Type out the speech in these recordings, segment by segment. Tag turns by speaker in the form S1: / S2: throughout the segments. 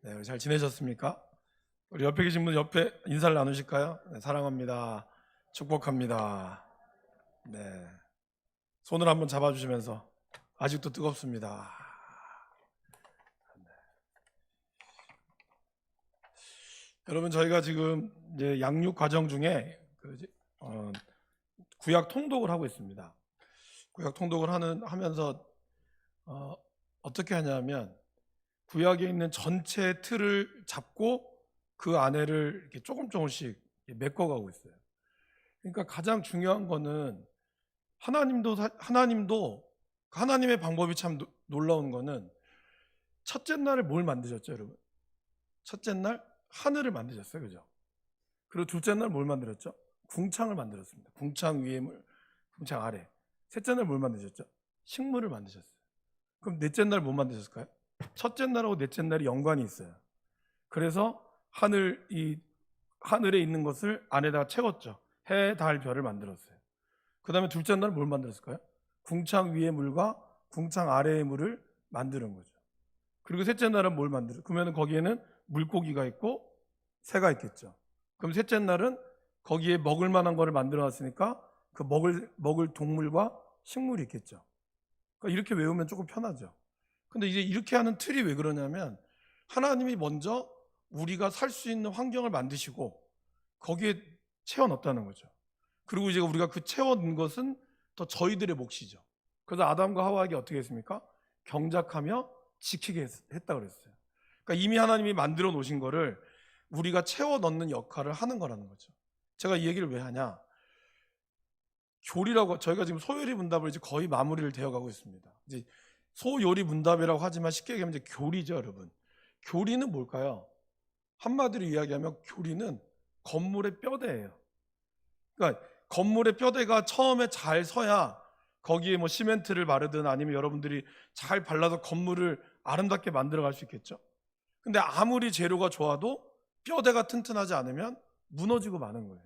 S1: 네, 잘 지내셨습니까? 우리 옆에 계신 분 옆에 인사를 나누실까요? 네, 사랑합니다. 축복합니다. 네, 손을 한번 잡아주시면서 아직도 뜨겁습니다. 여러분, 저희가 지금 이제 양육 과정 중에 구약 통독을 하고 있습니다. 구약 통독을 하면서 어떻게 하냐면 구약에 있는 전체 틀을 잡고 그 안에를 이렇게 조금씩 메꿔가고 있어요. 그러니까 가장 중요한 거는 하나님도 하나님의 방법이 참 놀라운 거는 첫째 날에 뭘 만드셨죠, 여러분? 첫째 날 하늘을 만드셨어요, 그죠? 그리고 둘째 날 뭘 만들었죠? 궁창을 만들었습니다. 궁창 위에 물, 궁창 아래. 셋째 날 뭘 만드셨죠? 식물을 만드셨어요. 그럼 넷째 날 뭐 만드셨을까요? 첫째 날하고 넷째 날이 연관이 있어요. 그래서 하늘에 있는 것을 안에다가 채웠죠. 해, 달, 별을 만들었어요. 그 다음에 둘째 날 뭘 만들었을까요? 궁창 위의 물과 궁창 아래의 물을 만드는 거죠. 그리고 셋째 날은 뭘 만들어요? 그러면 거기에는 물고기가 있고 새가 있겠죠. 그럼 셋째 날은 거기에 먹을 만한 거를 만들어 놨으니까 그 먹을 동물과 식물이 있겠죠. 그러니까 이렇게 외우면 조금 편하죠. 근데 이제 이렇게 하는 틀이 왜 그러냐면 하나님이 먼저 우리가 살 수 있는 환경을 만드시고 거기에 채워 넣었다는 거죠. 그리고 이제 우리가 그 채워 넣은 것은 더 저희들의 몫이죠. 그래서 아담과 하와에게 어떻게 했습니까? 경작하며 지키게 했다 그랬어요. 그러니까 이미 하나님이 만들어 놓으신 거를 우리가 채워 넣는 역할을 하는 거라는 거죠. 제가 이 얘기를 왜 하냐? 교리라고 저희가 지금 소요리 문답을 이제 거의 마무리를 되어가고 있습니다. 이제 소요리 문답이라고 하지만 쉽게 얘기하면 이제 교리죠, 여러분. 교리는 뭘까요? 한마디로 이야기하면 교리는 건물의 뼈대예요. 그러니까 건물의 뼈대가 처음에 잘 서야 거기에 뭐 시멘트를 바르든 아니면 여러분들이 잘 발라서 건물을 아름답게 만들어 갈 수 있겠죠. 근데 아무리 재료가 좋아도 뼈대가 튼튼하지 않으면 무너지고 마는 거예요.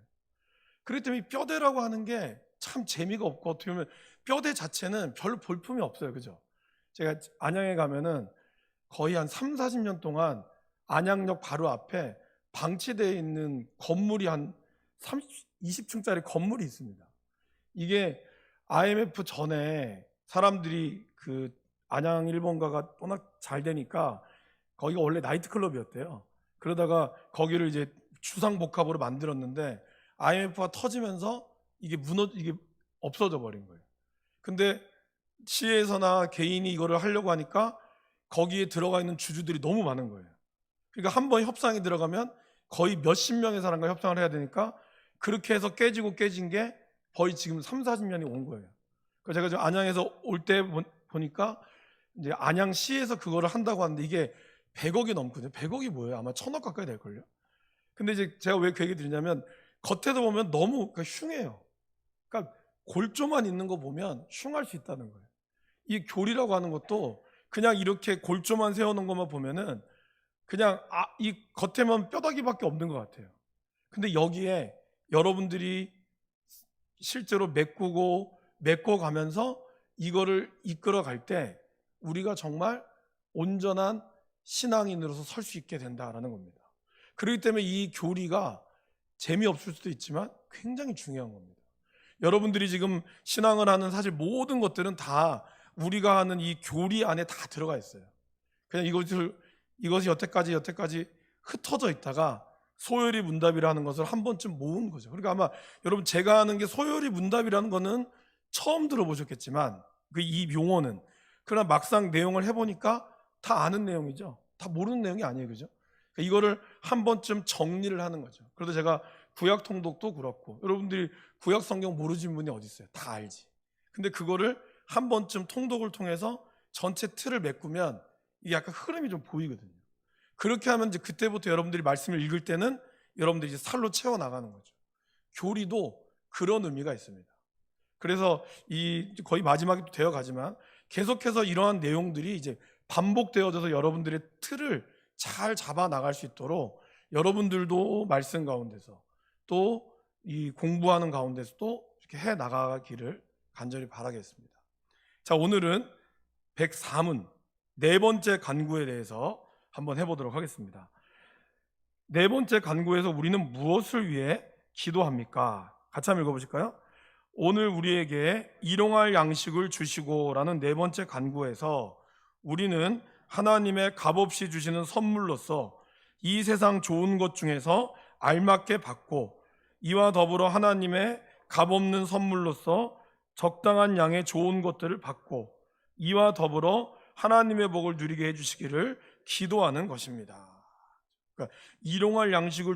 S1: 그렇기 때문에 이 뼈대라고 하는 게 참 재미가 없고 어떻게 보면 뼈대 자체는 별로 볼품이 없어요. 그죠? 제가 안양에 가면은 거의 한 3, 40년 동안 안양역 바로 앞에 방치되어 있는 건물이 한 20층짜리 건물이 있습니다. 이게 IMF 전에 사람들이 그 안양 일본가가 워낙 잘 되니까 거기가 원래 나이트클럽이었대요. 그러다가 거기를 이제 주상복합으로 만들었는데 IMF가 터지면서 이게 없어져 버린 거예요. 근데 시에서나 개인이 이거를 하려고 하니까 거기에 들어가 있는 주주들이 너무 많은 거예요. 그러니까 한 번 협상이 들어가면 거의 몇십 명의 사람과 협상을 해야 되니까 그렇게 해서 깨진 게 거의 지금 3, 40년이 온 거예요. 그래서 제가 지금 안양에서 올 때 보니까 이제 안양시에서 그거를 한다고 하는데 이게 100억이 넘거든요. 100억이 뭐예요? 아마 1000억 가까이 될걸요? 근데 이제 제가 왜 그 얘기 드리냐면 겉에서 보면 너무 흉해요. 그러니까 골조만 있는 거 보면 흉할 수 있다는 거예요. 이 교리라고 하는 것도 그냥 이렇게 골조만 세워놓은 것만 보면은 그냥 이 겉에만 뼈다귀밖에 없는 것 같아요. 근데 여기에 여러분들이 실제로 메꿔가면서 이거를 이끌어 갈 때 우리가 정말 온전한 신앙인으로서 설 수 있게 된다라는 겁니다. 그렇기 때문에 이 교리가 재미없을 수도 있지만 굉장히 중요한 겁니다. 여러분들이 지금 신앙을 하는 사실 모든 것들은 다 우리가 하는 이 교리 안에 다 들어가 있어요. 그냥 이것이 여태까지 흩어져 있다가 소요리 문답이라는 것을 한 번쯤 모은 거죠. 그러니까 아마 여러분 제가 하는 게 소요리 문답이라는 거는 처음 들어보셨겠지만 이 용어는 그러나 막상 내용을 해보니까 다 아는 내용이죠. 다 모르는 내용이 아니에요, 그죠? 그러니까 이거를 한 번쯤 정리를 하는 거죠. 그래서 제가 구약 통독도 그렇고 여러분들이 구약 성경 모르시는 분이 어디 있어요? 다 알지. 근데 그거를 한 번쯤 통독을 통해서 전체 틀을 메꾸면 이게 약간 흐름이 좀 보이거든요. 그렇게 하면 이제 그때부터 여러분들이 말씀을 읽을 때는 여러분들이 이제 살로 채워 나가는 거죠. 교리도 그런 의미가 있습니다. 그래서 거의 마지막이 되어 가지만 계속해서 이러한 내용들이 이제 반복되어져서 여러분들의 틀을 잘 잡아 나갈 수 있도록 여러분들도 말씀 가운데서 또 이 공부하는 가운데서도 이렇게 해 나가기를 간절히 바라겠습니다. 자, 오늘은 104문 네 번째 간구에 대해서 한번 해보도록 하겠습니다. 네 번째 간구에서 우리는 무엇을 위해 기도합니까? 같이 한번 읽어보실까요? 오늘 우리에게 일용할 양식을 주시고라는 네 번째 간구에서 우리는 하나님의 값없이 주시는 선물로서 이 세상 좋은 것 중에서 알맞게 받고, 이와 더불어 하나님의 값없는 선물로서 적당한 양의 좋은 것들을 받고, 이와 더불어 하나님의 복을 누리게 해주시기를 기도하는 것입니다. 그러니까 일용할 양식을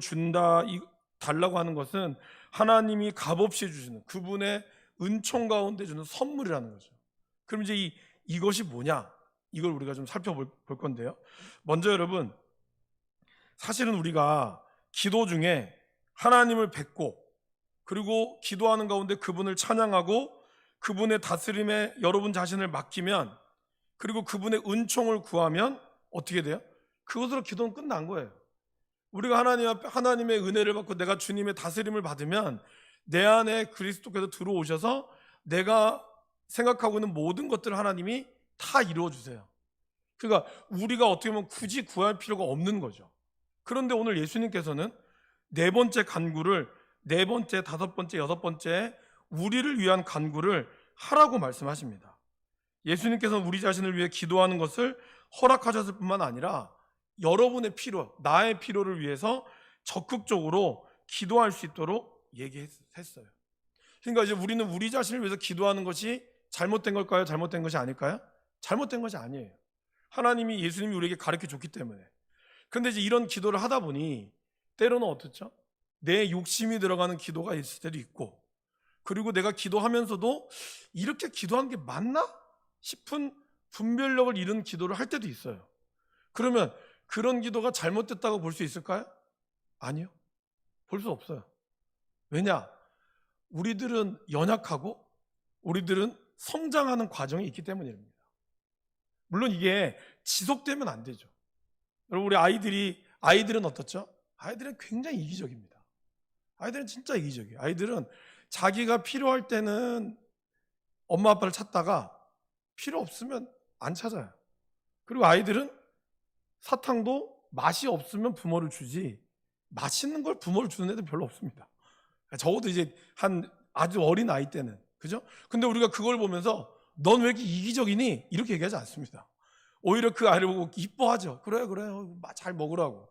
S1: 달라고 하는 것은 하나님이 값없이 주시는 그분의 은총 가운데 주는 선물이라는 거죠. 그럼 이제 이것이 뭐냐? 이걸 우리가 좀 살펴볼 건데요. 먼저 여러분, 사실은 우리가 기도 중에 하나님을 뵙고, 그리고 기도하는 가운데 그분을 찬양하고 그분의 다스림에 여러분 자신을 맡기면, 그리고 그분의 은총을 구하면 어떻게 돼요? 그것으로 기도는 끝난 거예요. 우리가 하나님 앞에 하나님의 은혜를 받고 내가 주님의 다스림을 받으면 내 안에 그리스도께서 들어오셔서 내가 생각하고 있는 모든 것들을 하나님이 다 이루어 주세요. 그러니까 우리가 어떻게 보면 굳이 구할 필요가 없는 거죠. 그런데 오늘 예수님께서는 네 번째 간구를, 네 번째, 다섯 번째, 여섯 번째 우리를 위한 간구를 하라고 말씀하십니다. 예수님께서는 우리 자신을 위해 기도하는 것을 허락하셨을 뿐만 아니라 여러분의 필요, 나의 필요를 위해서 적극적으로 기도할 수 있도록 얘기했어요. 그러니까 이제 우리는 우리 자신을 위해서 기도하는 것이 잘못된 걸까요? 잘못된 것이 아닐까요? 잘못된 것이 아니에요. 하나님이, 예수님이 우리에게 가르쳐 줬기 때문에. 그런데 이제 이런 기도를 하다 보니 때로는 어떻죠? 내 욕심이 들어가는 기도가 있을 때도 있고, 그리고 내가 기도하면서도 이렇게 기도하는 게 맞나 싶은 분별력을 잃은 기도를 할 때도 있어요. 그러면 그런 기도가 잘못됐다고 볼 수 있을까요? 아니요. 볼 수 없어요. 왜냐? 우리들은 연약하고 우리들은 성장하는 과정이 있기 때문입니다. 물론 이게 지속되면 안 되죠. 여러분, 우리 아이들은 어떻죠? 아이들은 굉장히 이기적입니다. 아이들은 진짜 이기적이에요. 아이들은 자기가 필요할 때는 엄마 아빠를 찾다가 필요 없으면 안 찾아요. 그리고 아이들은 사탕도 맛이 없으면 부모를 주지 맛있는 걸 부모를 주는 애들 별로 없습니다. 적어도 이제 한 아주 어린 아이 때는, 그죠? 근데 우리가 그걸 보면서 넌 왜 이렇게 이기적이니? 이렇게 얘기하지 않습니다. 오히려 그 아이를 보고 이뻐하죠. 그래 잘 먹으라고.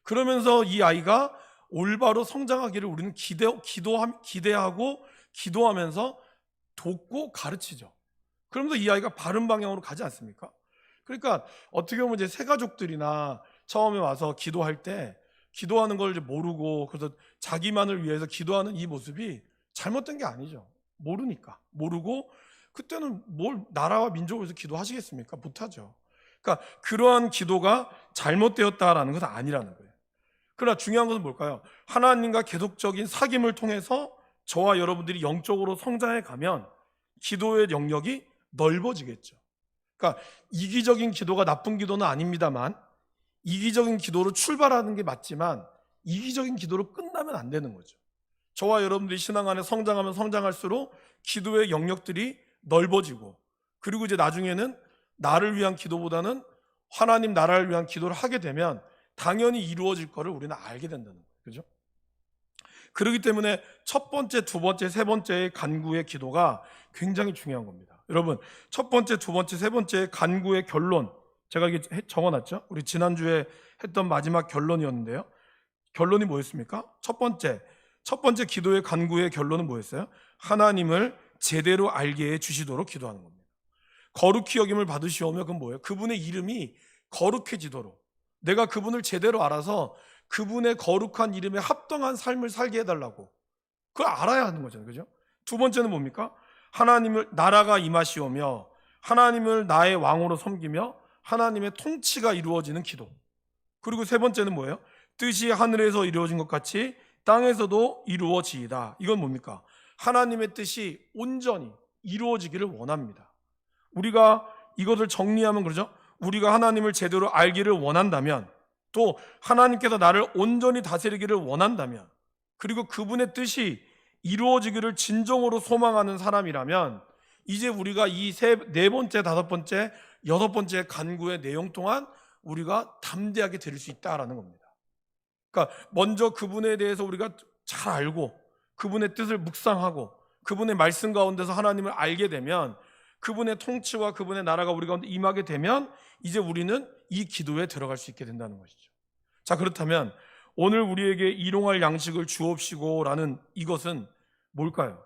S1: 그러면서 이 아이가 올바로 성장하기를 우리는 기대하고 기도하면서 돕고 가르치죠. 그러면서 이 아이가 바른 방향으로 가지 않습니까? 그러니까 어떻게 보면 이제 새가족들이나 처음에 와서 기도할 때 기도하는 걸 이제 모르고, 그래서 자기만을 위해서 기도하는 이 모습이 잘못된 게 아니죠. 모르고 그때는 뭘 나라와 민족을 위해서 기도하시겠습니까? 못하죠. 그러니까 그러한 기도가 잘못되었다라는 것은 아니라는 거예요. 그러나 중요한 것은 뭘까요? 하나님과 계속적인 사귐을 통해서 저와 여러분들이 영적으로 성장해 가면 기도의 영역이 넓어지겠죠. 그러니까 이기적인 기도가 나쁜 기도는 아닙니다만, 이기적인 기도로 출발하는 게 맞지만 이기적인 기도로 끝나면 안 되는 거죠. 저와 여러분들이 신앙 안에 성장하면 성장할수록 기도의 영역들이 넓어지고, 그리고 이제 나중에는 나를 위한 기도보다는 하나님 나라를 위한 기도를 하게 되면 당연히 이루어질 거를 우리는 알게 된다는 거예요. 그죠? 그렇기 때문에 첫 번째, 두 번째, 세 번째의 간구의 기도가 굉장히 중요한 겁니다. 여러분, 첫 번째, 두 번째, 세 번째의 간구의 결론, 제가 이게 적어놨죠? 우리 지난주에 했던 마지막 결론이었는데요. 결론이 뭐였습니까? 첫 번째 기도의 간구의 결론은 뭐였어요? 하나님을 제대로 알게 해 주시도록 기도하는 겁니다. 거룩히 여김을 받으시오며, 그건 뭐예요? 그분의 이름이 거룩해지도록, 내가 그분을 제대로 알아서 그분의 거룩한 이름에 합당한 삶을 살게 해달라고, 그걸 알아야 하는 거잖아요. 그죠? 두 번째는 뭡니까? 하나님을, 나라가 임하시오며 하나님을 나의 왕으로 섬기며 하나님의 통치가 이루어지는 기도. 그리고 세 번째는 뭐예요? 뜻이 하늘에서 이루어진 것 같이 땅에서도 이루어지이다. 이건 뭡니까? 하나님의 뜻이 온전히 이루어지기를 원합니다. 우리가 이것을 정리하면 그러죠? 우리가 하나님을 제대로 알기를 원한다면, 또 하나님께서 나를 온전히 다스리기를 원한다면, 그리고 그분의 뜻이 이루어지기를 진정으로 소망하는 사람이라면, 이제 우리가 이 네 번째, 다섯 번째, 여섯 번째 간구의 내용 동안 우리가 담대하게 드릴 수 있다라는 겁니다. 그러니까 먼저 그분에 대해서 우리가 잘 알고 그분의 뜻을 묵상하고 그분의 말씀 가운데서 하나님을 알게 되면 그분의 통치와 그분의 나라가 우리 가운데 임하게 되면 이제 우리는 이 기도에 들어갈 수 있게 된다는 것이죠. 자, 그렇다면 오늘 우리에게 일용할 양식을 주옵시고 라는 이것은 뭘까요?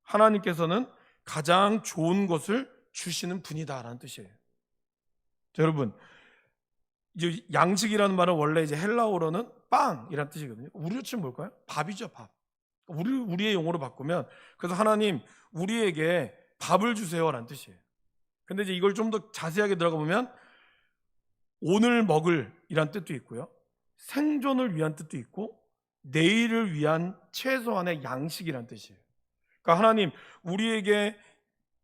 S1: 하나님께서는 가장 좋은 것을 주시는 분이다라는 뜻이에요. 자, 여러분, 이제 양식이라는 말은 원래 이제 헬라어로는 빵이라는 뜻이거든요. 우리로 치면 뭘까요? 밥이죠, 밥. 우리의 용어로 바꾸면, 그래서 하나님 우리에게 밥을 주세요라는 뜻이에요. 근데 이제 이걸 좀 더 자세하게 들어가 보면 오늘 먹을 이란 뜻도 있고요, 생존을 위한 뜻도 있고 내일을 위한 최소한의 양식이란 뜻이에요. 그러니까 하나님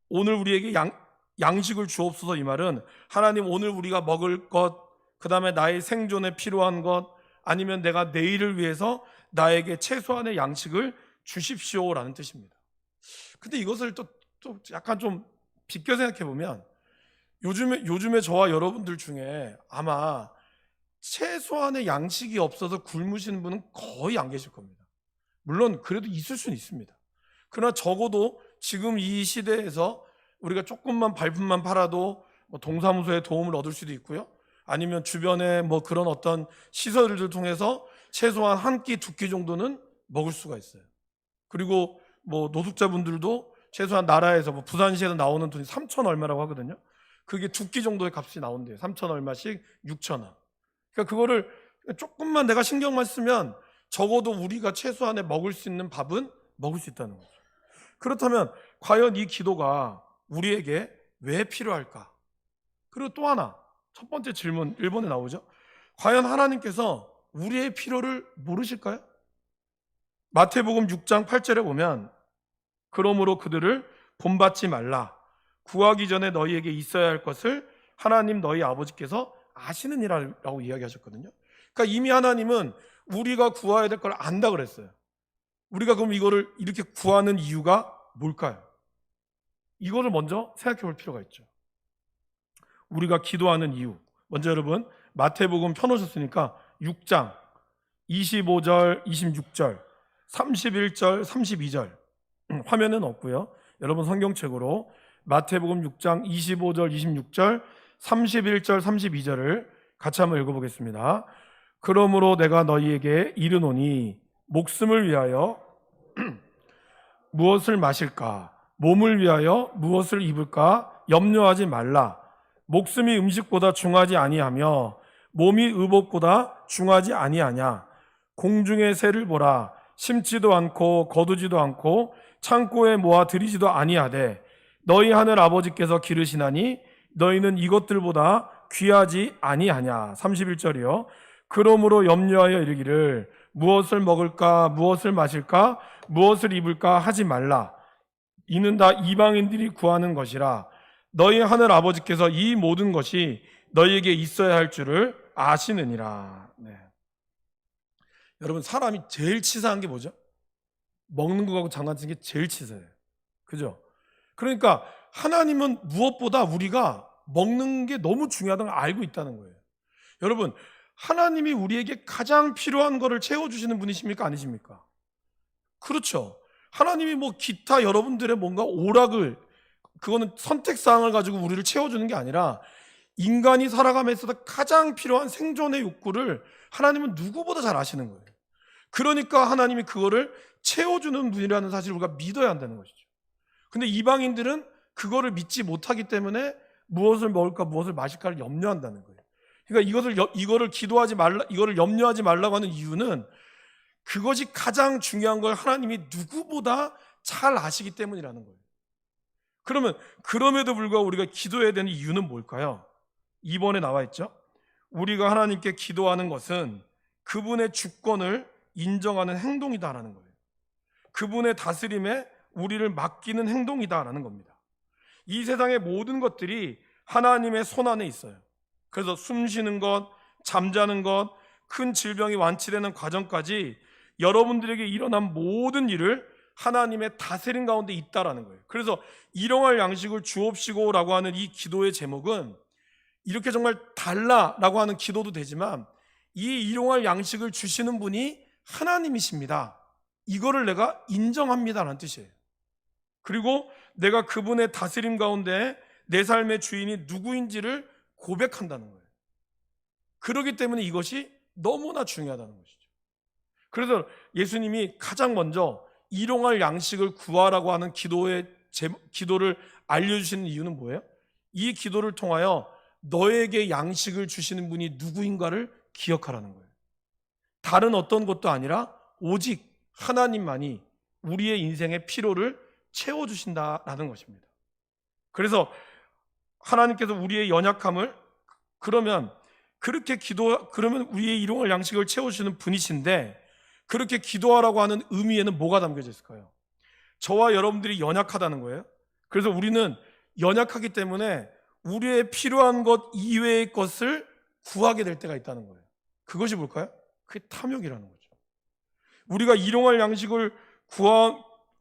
S1: 오늘 우리에게 양식을 주옵소서, 이 말은 하나님 오늘 우리가 먹을 것, 그 다음에 나의 생존에 필요한 것, 아니면 내가 내일을 위해서 나에게 최소한의 양식을 주십시오라는 뜻입니다. 근데 이것을 또 약간 좀 비껴 생각해 보면 요즘에 저와 여러분들 중에 아마 최소한의 양식이 없어서 굶으시는 분은 거의 안 계실 겁니다. 물론 그래도 있을 수는 있습니다. 그러나 적어도 지금 이 시대에서 우리가 조금만 발품만 팔아도 동사무소에 도움을 얻을 수도 있고요, 아니면 주변에 그런 어떤 시설들을 통해서 최소한 한 끼, 두 끼 정도는 먹을 수가 있어요. 그리고 노숙자분들도 최소한 나라에서 부산시에서 나오는 돈이 3천 얼마라고 하거든요. 그게 두 끼 정도의 값이 나온대요. 3천 얼마씩 6천 원. 그러니까 그거를 조금만 내가 신경만 쓰면 적어도 우리가 최소한의 먹을 수 있는 밥은 먹을 수 있다는 거죠. 그렇다면 과연 이 기도가 우리에게 왜 필요할까? 그리고 또 하나, 첫 번째 질문 1번에 나오죠. 과연 하나님께서 우리의 필요를 모르실까요? 마태복음 6장 8절에 보면 그러므로 그들을 본받지 말라. 구하기 전에 너희에게 있어야 할 것을 하나님 너희 아버지께서 아시느니라고 이야기하셨거든요. 그러니까 이미 하나님은 우리가 구해야 될 걸 안다 그랬어요. 우리가 그럼 이거를 이렇게 구하는 이유가 뭘까요? 이거를 먼저 생각해 볼 필요가 있죠. 우리가 기도하는 이유, 먼저 여러분 마태복음 펴놓으셨으니까 6장 25절, 26절, 31절, 32절 화면은 없고요, 여러분 성경책으로 마태복음 6장 25절, 26절, 31절, 32절을 같이 한번 읽어보겠습니다. 그러므로 내가 너희에게 이르노니 목숨을 위하여 무엇을 마실까, 몸을 위하여 무엇을 입을까 염려하지 말라. 목숨이 음식보다 중하지 아니하며 몸이 의복보다 중하지 아니하냐. 공중의 새를 보라. 심지도 않고 거두지도 않고 창고에 모아 들이지도 아니하되 너희 하늘 아버지께서 기르시나니 너희는 이것들보다 귀하지 아니하냐. 31절이요. 그러므로 염려하여 이르기를 무엇을 먹을까, 무엇을 마실까, 무엇을 입을까 하지 말라. 이는 다 이방인들이 구하는 것이라. 너희 하늘 아버지께서 이 모든 것이 너희에게 있어야 할 줄을 아시느니라. 네. 여러분, 사람이 제일 치사한 게 뭐죠? 먹는 거하고 장난치는 게 제일 치사해요. 그죠? 그러니까 하나님은 무엇보다 우리가 먹는 게 너무 중요하다는 걸 알고 있다는 거예요. 여러분, 하나님이 우리에게 가장 필요한 거를 채워주시는 분이십니까? 아니십니까? 그렇죠. 하나님이 기타 여러분들의 뭔가 오락을, 그거는 선택사항을 가지고 우리를 채워주는 게 아니라 인간이 살아가면서 가장 필요한 생존의 욕구를 하나님은 누구보다 잘 아시는 거예요. 그러니까 하나님이 그거를 채워주는 분이라는 사실을 우리가 믿어야 한다는 것이죠. 근데 이방인들은 그거를 믿지 못하기 때문에 무엇을 먹을까, 무엇을 마실까를 염려한다는 거예요. 그러니까 이거를 기도하지 말라, 이거를 염려하지 말라고 하는 이유는 그것이 가장 중요한 걸 하나님이 누구보다 잘 아시기 때문이라는 거예요. 그러면 그럼에도 불구하고 우리가 기도해야 되는 이유는 뭘까요? 2번에 나와 있죠. 우리가 하나님께 기도하는 것은 그분의 주권을 인정하는 행동이다라는 거예요. 그분의 다스림에 우리를 맡기는 행동이다라는 겁니다. 이 세상의 모든 것들이 하나님의 손 안에 있어요. 그래서 숨 쉬는 것, 잠자는 것, 큰 질병이 완치되는 과정까지 여러분들에게 일어난 모든 일을 하나님의 다스림 가운데 있다라는 거예요. 그래서 일용할 양식을 주옵시고라고 하는 이 기도의 제목은 이렇게 정말 달라라고 하는 기도도 되지만 이 일용할 양식을 주시는 분이 하나님이십니다. 이거를 내가 인정합니다라는 뜻이에요. 그리고 내가 그분의 다스림 가운데 내 삶의 주인이 누구인지를 고백한다는 거예요. 그렇기 때문에 이것이 너무나 중요하다는 것이죠. 그래서 예수님이 가장 먼저 일용할 양식을 구하라고 하는 기도를 알려주시는 이유는 뭐예요? 이 기도를 통하여 너에게 양식을 주시는 분이 누구인가를 기억하라는 거예요. 다른 어떤 것도 아니라 오직 하나님만이 우리의 인생의 필요를 채워주신다라는 것입니다. 그래서 하나님께서 우리의 연약함을 그러면 우리의 일용할 양식을 채워주시는 분이신데 그렇게 기도하라고 하는 의미에는 뭐가 담겨져 있을까요? 저와 여러분들이 연약하다는 거예요. 그래서 우리는 연약하기 때문에 우리의 필요한 것 이외의 것을 구하게 될 때가 있다는 거예요. 그것이 뭘까요? 그게 탐욕이라는 거죠. 우리가 일용할 양식을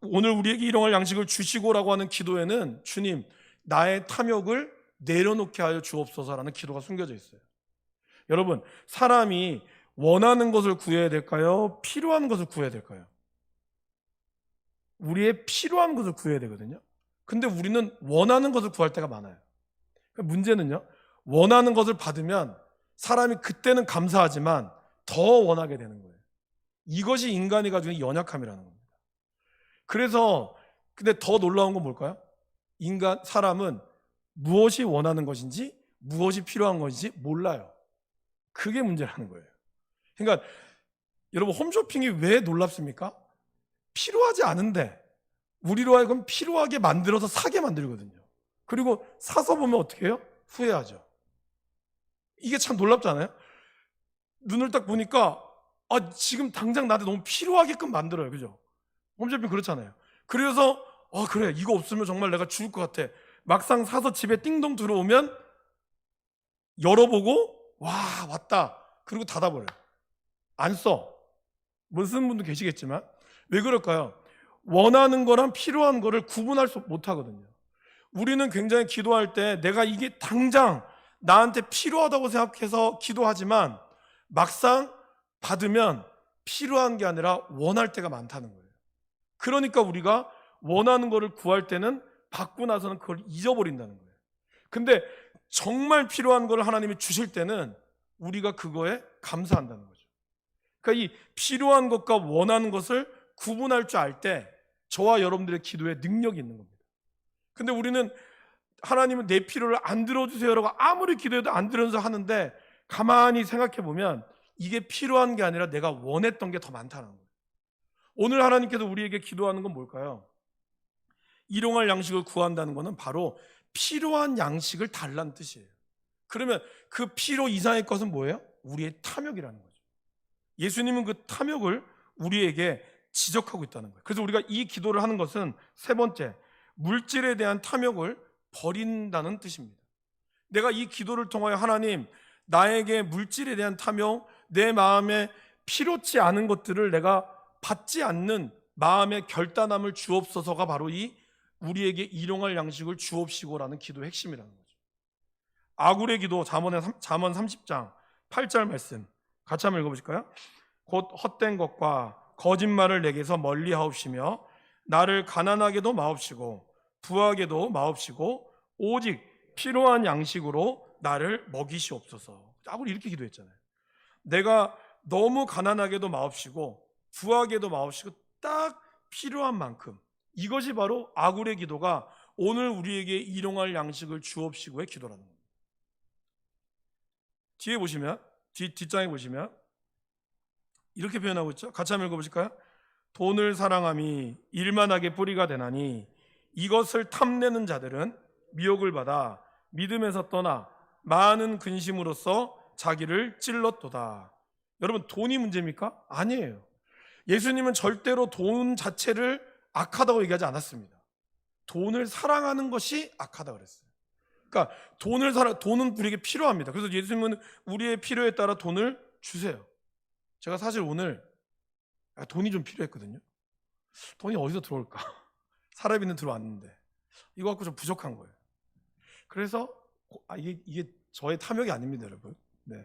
S1: 오늘 우리에게 일용할 양식을 주시고라고 하는 기도에는 주님, 나의 탐욕을 내려놓게 하여 주옵소서라는 기도가 숨겨져 있어요. 여러분, 사람이 원하는 것을 구해야 될까요? 필요한 것을 구해야 될까요? 우리의 필요한 것을 구해야 되거든요. 근데 우리는 원하는 것을 구할 때가 많아요. 그러니까 문제는요, 원하는 것을 받으면 사람이 그때는 감사하지만 더 원하게 되는 거예요. 이것이 인간이 가지고 있는 연약함이라는 겁니다. 그래서 근데 더 놀라운 건 뭘까요? 사람은 무엇이 원하는 것인지 무엇이 필요한 것인지 몰라요. 그게 문제라는 거예요. 그러니까 여러분, 홈쇼핑이 왜 놀랍습니까? 필요하지 않은데 우리로 하여금 필요하게 만들어서 사게 만들거든요. 그리고 사서 보면 어떻게 해요? 후회하죠. 이게 참 놀랍지 않아요? 눈을 딱 보니까 지금 당장 나한테 너무 필요하게끔 만들어요. 그죠? 홈쇼핑 그렇잖아요. 그래서 그래, 이거 없으면 정말 내가 죽을 것 같아. 막상 사서 집에 띵동 들어오면 열어보고 와, 왔다. 그리고 닫아버려요. 안 써. 못 쓰는 분도 계시겠지만 왜 그럴까요? 원하는 거랑 필요한 거를 구분할 수 못하거든요. 우리는 굉장히 기도할 때 내가 이게 당장 나한테 필요하다고 생각해서 기도하지만 막상 받으면 필요한 게 아니라 원할 때가 많다는 거예요. 그러니까 우리가 원하는 거를 구할 때는 받고 나서는 그걸 잊어버린다는 거예요. 근데 정말 필요한 걸 하나님이 주실 때는 우리가 그거에 감사한다는 거죠. 그러니까 이 필요한 것과 원하는 것을 구분할 줄 알 때 저와 여러분들의 기도에 능력이 있는 겁니다. 근데 우리는 하나님은 내 필요를 안 들어주세요라고 아무리 기도해도 안 들어줘서 하는데 가만히 생각해 보면 이게 필요한 게 아니라 내가 원했던 게 더 많다는 거예요. 오늘 하나님께서 우리에게 기도하는 건 뭘까요? 일용할 양식을 구한다는 것은 바로 필요한 양식을 달라는 뜻이에요. 그러면 그 필요 이상의 것은 뭐예요? 우리의 탐욕이라는 거죠. 예수님은 그 탐욕을 우리에게 지적하고 있다는 거예요. 그래서 우리가 이 기도를 하는 것은 세 번째, 물질에 대한 탐욕을 버린다는 뜻입니다. 내가 이 기도를 통하여 하나님, 나에게 물질에 대한 탐욕, 내 마음에 필요치 않은 것들을 내가 받지 않는 마음의 결단함을 주옵소서가 바로 이 우리에게 일용할 양식을 주옵시고라는 기도의 핵심이라는 거죠. 아굴의 기도, 잠언 30장 8절 말씀 같이 한번 읽어보실까요? 곧 헛된 것과 거짓말을 내게서 멀리하옵시며 나를 가난하게도 마옵시고 부하게도 마옵시고 오직 필요한 양식으로 나를 먹이시옵소서. 아굴이 이렇게 기도했잖아요. 내가 너무 가난하게도 마옵시고 부하게도 마옵시고 딱 필요한 만큼, 이것이 바로 아굴의 기도가 오늘 우리에게 일용할 양식을 주옵시고의 기도라는 겁니다. 뒤에 보시면, 뒷장에 보시면 이렇게 표현하고 있죠. 같이 한번 읽어보실까요? 돈을 사랑함이 일만하게 뿌리가 되나니 이것을 탐내는 자들은 미혹을 받아 믿음에서 떠나 많은 근심으로써 자기를 찔렀도다. 여러분, 돈이 문제입니까? 아니에요. 예수님은 절대로 돈 자체를 악하다고 얘기하지 않았습니다. 돈을 사랑하는 것이 악하다고 그랬어요. 그러니까 돈은 우리에게 필요합니다. 그래서 예수님은 우리의 필요에 따라 돈을 주세요. 제가 사실 오늘 돈이 좀 필요했거든요. 돈이 어디서 들어올까? 사람이는 들어왔는데 이거 갖고 좀 부족한 거예요. 그래서 이게 저의 탐욕이 아닙니다, 여러분. 네.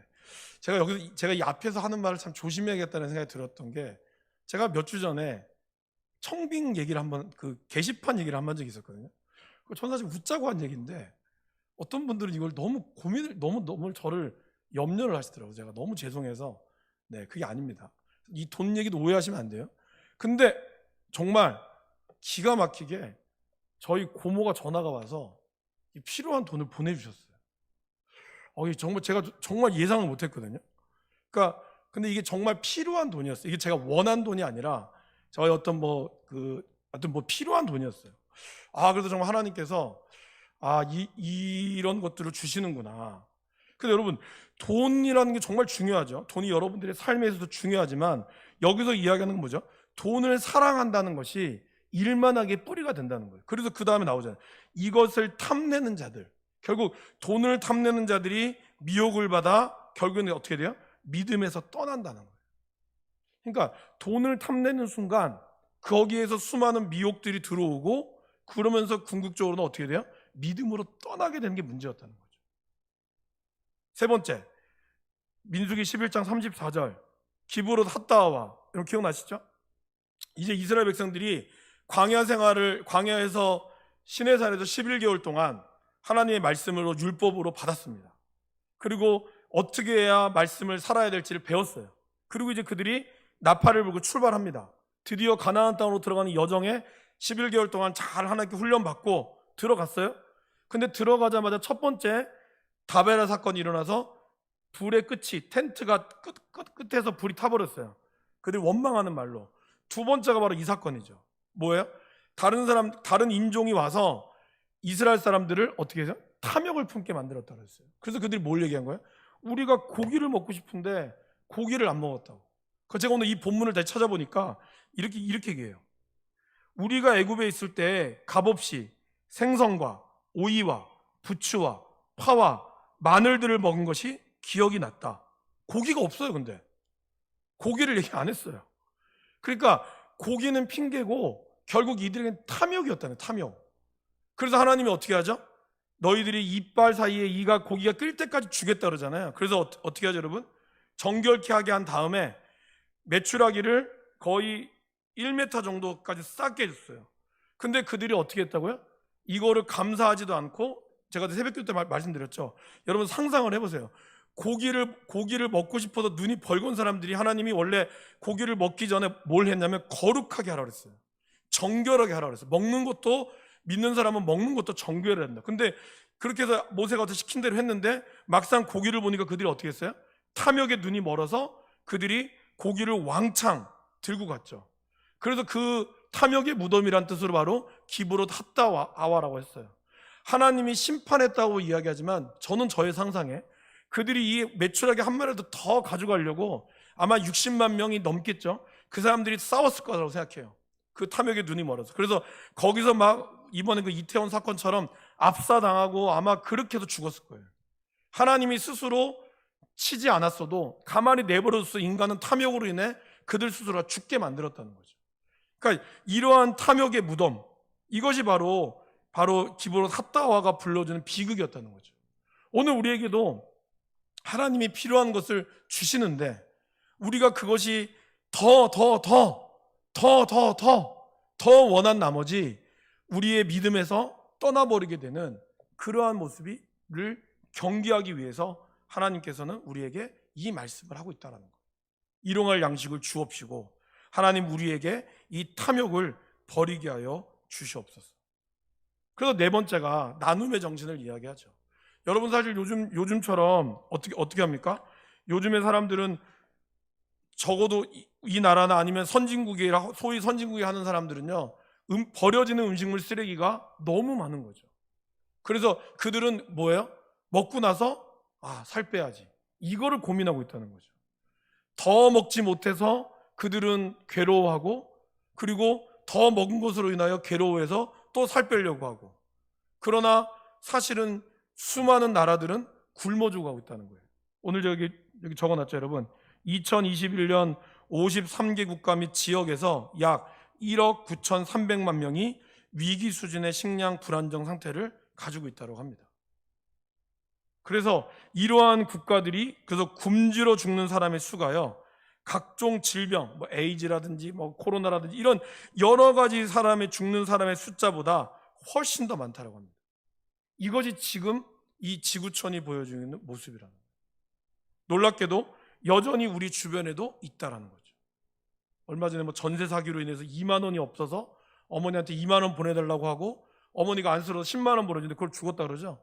S1: 제가 이 앞에서 하는 말을 참 조심해야겠다는 생각이 들었던 게, 제가 몇 주 전에 청빙 얘기를 한번, 그 게시판 얘기를 한번 적이 있었거든요. 저는 사실 웃자고 한 얘기인데 어떤 분들은 이걸 너무 너무 저를 염려를 하시더라고요. 제가 너무 죄송해서. 네, 그게 아닙니다. 이 돈 얘기도 오해하시면 안 돼요. 근데 정말 기가 막히게 저희 고모가 전화가 와서 필요한 돈을 보내주셨어요. 이게 정말 제가 정말 예상을 못했거든요. 그러니까 근데 이게 정말 필요한 돈이었어요. 이게 제가 원한 돈이 아니라 저희 어떤 필요한 돈이었어요. 그래서 정말 하나님께서 이런 것들을 주시는구나. 근데 여러분, 돈이라는 게 정말 중요하죠. 돈이 여러분들의 삶에서도 중요하지만 여기서 이야기하는 건 뭐죠? 돈을 사랑한다는 것이 일만하게 뿌리가 된다는 거예요. 그래서 그 다음에 나오잖아요. 이것을 탐내는 자들, 결국 돈을 탐내는 자들이 미혹을 받아 결국에는 어떻게 돼요? 믿음에서 떠난다는 거예요. 그러니까 돈을 탐내는 순간 거기에서 수많은 미혹들이 들어오고, 그러면서 궁극적으로는 어떻게 돼요? 믿음으로 떠나게 되는 게 문제였다는 거죠. 세 번째, 민수기 11장 34절, 기브롯 핫다와, 여러분 기억나시죠? 이제 이스라엘 백성들이 광야에서 시내산에서 11개월 동안 하나님의 말씀으로 율법으로 받았습니다. 그리고 어떻게 해야 말씀을 살아야 될지를 배웠어요. 그리고 이제 그들이 나팔을 불고 출발합니다. 드디어 가나안 땅으로 들어가는 여정에 11개월 동안 잘 하나님께 훈련받고 들어갔어요. 근데 들어가자마자 첫 번째 다베라 사건이 일어나서 불의 끝이, 텐트가 끝에서 불이 타버렸어요. 그들이 원망하는 말로. 두 번째가 바로 이 사건이죠. 뭐예요? 다른 인종이 와서 이스라엘 사람들을 어떻게 해서 탐욕을 품게 만들었다 그랬어요. 그래서 그들이 뭘 얘기한 거예요? 우리가 고기를 먹고 싶은데 고기를 안 먹었다고. 그래서 제가 오늘 이 본문을 다시 찾아보니까 이렇게 얘기해요. 우리가 애굽에 있을 때 값없이 생선과 오이와 부추와 파와 마늘들을 먹은 것이 기억이 났다. 고기가 없어요. 근데 고기를 얘기 안 했어요. 그러니까 고기는 핑계고 결국 이들에겐 탐욕이었다는, 탐욕. 그래서 하나님이 어떻게 하죠? 너희들이 이빨 사이에 고기가 끓일 때까지 주겠다 그러잖아요. 그래서 어떻게 하죠, 여러분? 정결케 하게 한 다음에 메추라기를 거의 1m 정도까지 쌓게 해줬어요. 근데 그들이 어떻게 했다고요? 이거를 감사하지도 않고, 제가 새벽기도 때 말씀드렸죠. 여러분 상상을 해보세요. 고기를 먹고 싶어서 눈이 벌건 사람들이, 하나님이 원래 고기를 먹기 전에 뭘 했냐면 거룩하게 하라 그랬어요. 정결하게 하라 그랬어요. 먹는 것도, 믿는 사람은 먹는 것도 정결해야 된다. 근데 그렇게 해서 모세가 어떻게 시킨 대로 했는데 막상 고기를 보니까 그들이 어떻게 했어요? 탐욕에 눈이 멀어서 그들이 고기를 왕창 들고 갔죠. 그래서 그 탐욕의 무덤이란 뜻으로 바로 기브롯 핫다와라고 했어요. 하나님이 심판했다고 이야기하지만 저는 저의 상상에 그들이 이 메추라기 한 마리라도 더 가져가려고 아마 60만 명이 넘겠죠. 그 사람들이 싸웠을 거라고 생각해요. 그 탐욕에 눈이 멀어서. 그래서 거기서 막 이번에 그 이태원 사건처럼 압사당하고 아마 그렇게 해서 죽었을 거예요. 하나님이 스스로 치지 않았어도 가만히 내버려둬서 인간은 탐욕으로 인해 그들 스스로가 죽게 만들었다는 거죠. 그러니까 이러한 탐욕의 무덤, 이것이 바로 기브롯 핫다와가 불러주는 비극이었다는 거죠. 오늘 우리에게도 하나님이 필요한 것을 주시는데 우리가 그것이 더 원한 나머지 우리의 믿음에서 떠나버리게 되는 그러한 모습을 경계하기 위해서 하나님께서는 우리에게 이 말씀을 하고 있다는 거예요. 일용할 양식을 주옵시고 하나님 우리에게 이 탐욕을 버리게 하여 주시옵소서. 그래서 네 번째가 나눔의 정신을 이야기하죠. 여러분 사실 요즘처럼 어떻게 합니까? 요즘의 사람들은 적어도 이 나라나 아니면 선진국이라 소위 선진국에 하는 사람들은요, 버려지는 음식물 쓰레기가 너무 많은 거죠. 그래서 그들은 뭐예요? 먹고 나서 살 빼야지, 이거를 고민하고 있다는 거죠. 더 먹지 못해서 그들은 괴로워하고, 그리고 더 먹은 것으로 인하여 괴로워해서 또 살 빼려고 하고, 그러나 사실은 수많은 나라들은 굶어 죽어가고 있다는 거예요. 오늘 여기 적어놨죠, 여러분. 2021년 53개 국가 및 지역에서 약 1억 9,300만 명이 위기 수준의 식량 불안정 상태를 가지고 있다고 합니다. 그래서 이러한 국가들이 그래서 굶주려 죽는 사람의 수가요, 각종 질병, 뭐 에이즈라든지 뭐 코로나라든지 이런 여러 가지 사람의 죽는 사람의 숫자보다 훨씬 더 많다라고 합니다. 이것이 지금 이 지구촌이 보여주는 모습이라는 거예요. 놀랍게도 여전히 우리 주변에도 있다라는 거죠. 얼마 전에 뭐 전세 사기로 인해서 2만 원이 없어서 어머니한테 2만 원 보내달라고 하고 어머니가 안쓰러워서 10만 원 보내주는데 그걸 죽었다 그러죠.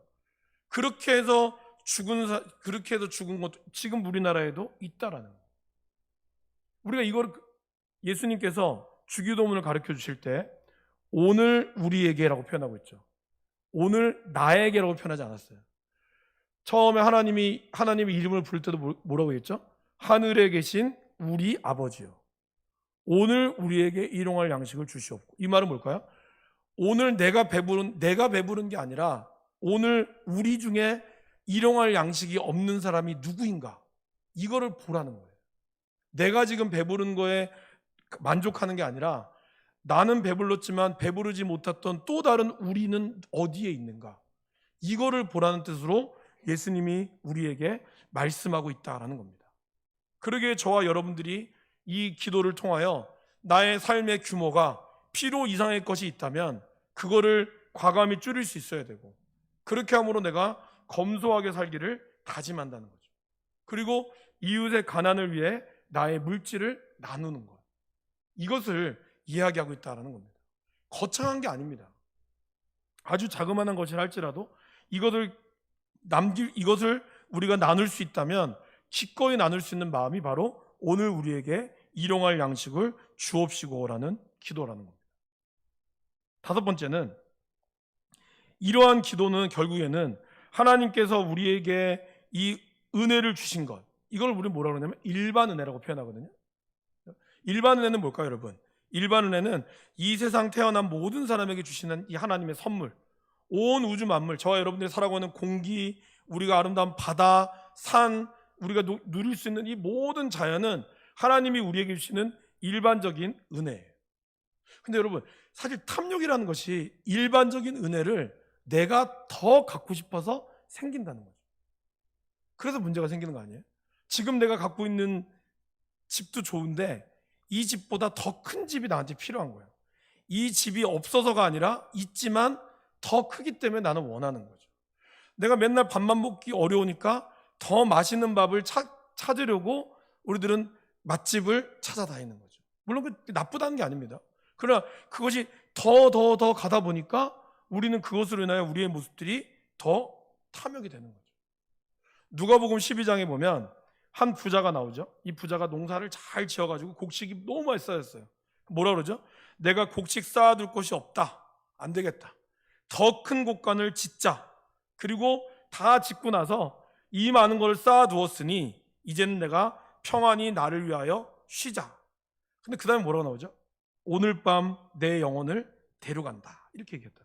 S1: 그렇게 해서 죽은 것도 지금 우리나라에도 있다라는 거예요. 우리가 이걸 예수님께서 주기도문을 가르쳐 주실 때 오늘 우리에게라고 표현하고 있죠. 오늘 나에게라고 표현하지 않았어요. 처음에 하나님의 이름을 부를 때도 뭐라고 했죠? 하늘에 계신 우리 아버지요, 오늘 우리에게 일용할 양식을 주시옵고. 이 말은 뭘까요? 오늘 내가 배부른 게 아니라 오늘 우리 중에 일용할 양식이 없는 사람이 누구인가, 이거를 보라는 거예요. 내가 지금 배부른 거에 만족하는 게 아니라 나는 배불렀지만 배부르지 못했던 또 다른 우리는 어디에 있는가, 이거를 보라는 뜻으로 예수님이 우리에게 말씀하고 있다라는 겁니다. 그러기에 저와 여러분들이 이 기도를 통하여 나의 삶의 규모가 필요 이상의 것이 있다면 그거를 과감히 줄일 수 있어야 되고, 그렇게 함으로 내가 검소하게 살기를 다짐한다는 거죠. 그리고 이웃의 가난을 위해 나의 물질을 나누는 것, 이것을 이야기하고 있다는 겁니다. 거창한 게 아닙니다. 아주 자그마한 것이라 할지라도 이것을 우리가 나눌 수 있다면 기꺼이 나눌 수 있는 마음이 바로 오늘 우리에게 일용할 양식을 주옵시고라는 기도라는 겁니다. 다섯 번째는, 이러한 기도는 결국에는 하나님께서 우리에게 이 은혜를 주신 것, 이걸 우리는 뭐라고 그러냐면 일반 은혜라고 표현하거든요. 일반 은혜는 뭘까요, 여러분? 일반 은혜는 이 세상 태어난 모든 사람에게 주시는 이 하나님의 선물, 온 우주 만물, 저와 여러분들이 살아가고 있는 공기, 우리가 아름다운 바다, 산, 우리가 누릴 수 있는 이 모든 자연은 하나님이 우리에게 주시는 일반적인 은혜예요. 근데 여러분, 사실 탐욕이라는 것이 일반적인 은혜를 내가 더 갖고 싶어서 생긴다는 거죠. 그래서 문제가 생기는 거 아니에요? 지금 내가 갖고 있는 집도 좋은데 이 집보다 더 큰 집이 나한테 필요한 거예요. 이 집이 없어서가 아니라 있지만 더 크기 때문에 나는 원하는 거죠. 내가 맨날 밥만 먹기 어려우니까 더 맛있는 밥을 찾으려고 우리들은 맛집을 찾아다니는 거죠. 물론 그게 나쁘다는 게 아닙니다. 그러나 그것이 더 가다 보니까 우리는 그것으로 인하여 우리의 모습들이 더 탐욕이 되는 거죠. 누가복음 12장에 보면 한 부자가 나오죠. 이 부자가 농사를 잘 지어가지고 곡식이 너무 많이 쌓였어요. 뭐라 그러죠? 내가 곡식 쌓아둘 곳이 없다, 안 되겠다, 더 큰 곡간을 짓자. 그리고 다 짓고 나서 이 많은 걸 쌓아두었으니 이제는 내가 평안히 나를 위하여 쉬자. 근데 그 다음에 뭐라고 나오죠? 오늘 밤 내 영혼을 데려간다, 이렇게 얘기했다.